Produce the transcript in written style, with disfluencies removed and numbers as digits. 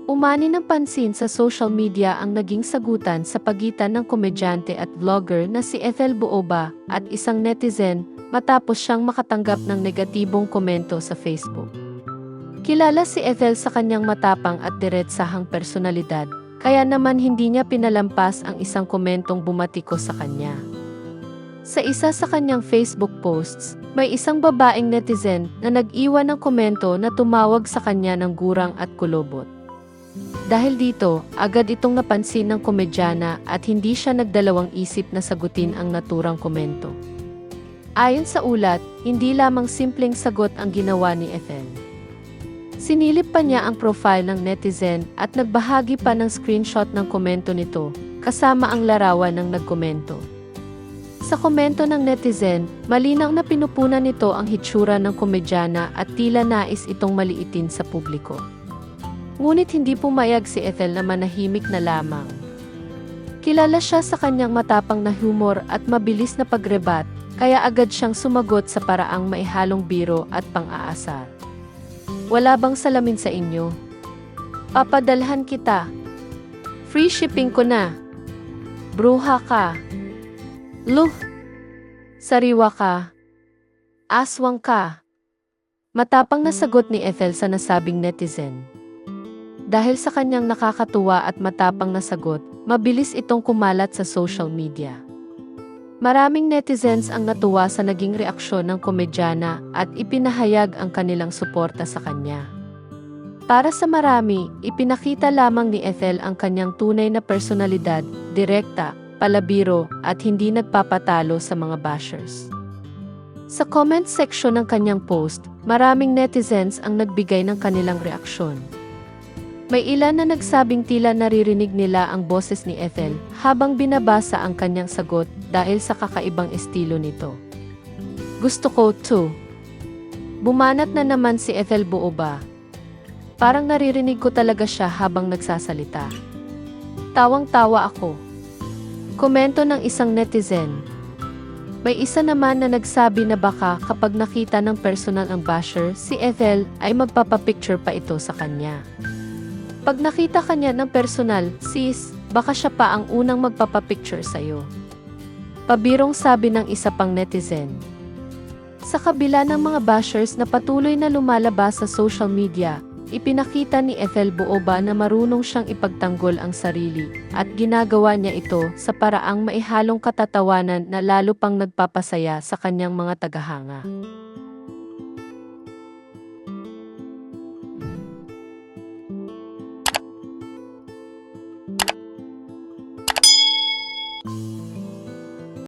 Umani ng pansin sa social media ang naging sagutan sa pagitan ng komedyante at vlogger na si Ethel Buoba at isang netizen matapos siyang makatanggap ng negatibong komento sa Facebook. Kilala si Ethel sa kanyang matapang at diretsahang personalidad, kaya naman hindi niya pinalampas ang isang komentong bumatiko sa kanya. Sa isa sa kanyang Facebook posts, may isang babaeng netizen na nag-iwan ng komento na tumawag sa kanya ng gurang at kulobot. Dahil dito, agad itong napansin ng komedyana at hindi siya nagdalawang isip na sagutin ang naturang komento. Ayon sa ulat, hindi lamang simpleng sagot ang ginawa ni Ethel. Sinilip pa niya ang profile ng netizen at nagbahagi pa ng screenshot ng komento nito, kasama ang larawan ng nagkomento. Sa komento ng netizen, malinaw na pinupunan nito ang hitsura ng komedyana at tila nais itong maliitin sa publiko. Ngunit hindi pumayag si Ethel na manahimik na lamang. Kilala siya sa kanyang matapang na humor at mabilis na pagrebat, kaya agad siyang sumagot sa paraang maihalong biro at pang-aasar. Wala bang salamin sa inyo? Papadalhan kita. Free shipping ko na. Bruha ka. Luh! Sariwa ka. Aswang ka. Matapang na sagot ni Ethel sa nasabing netizen. Dahil sa kanyang nakakatuwa at matapang na sagot, mabilis itong kumalat sa social media. Maraming netizens ang natuwa sa naging reaksyon ng komedyana at ipinahayag ang kanilang suporta sa kanya. Para sa marami, ipinakita lamang ni Ethel ang kanyang tunay na personalidad, direkta, palabiro, at hindi nagpapatalo sa mga bashers. Sa comment section ng kanyang post, maraming netizens ang nagbigay ng kanilang reaksyon. May ilan na nagsabing tila naririnig nila ang boses ni Ethel habang binabasa ang kanyang sagot dahil sa kakaibang estilo nito. Gusto ko, too. Bumanat na naman si Ethel Buoba. Parang naririnig ko talaga siya habang nagsasalita. Tawang-tawa ako. Komento ng isang netizen. May isa naman na nagsabi na baka kapag nakita ng personal ang basher, si Ethel ay magpapapicture pa ito sa kanya. Pag nakita kanya ng personal, sis, baka siya pa ang unang magpapapicture sa'yo. Pabirong sabi ng isa pang netizen. Sa kabila ng mga bashers na patuloy na lumalabas sa social media, ipinakita ni Ethel Buoba na marunong siyang ipagtanggol ang sarili at ginagawa niya ito sa paraang maihalong katatawanan na lalo pang nagpapasaya sa kanyang mga tagahanga.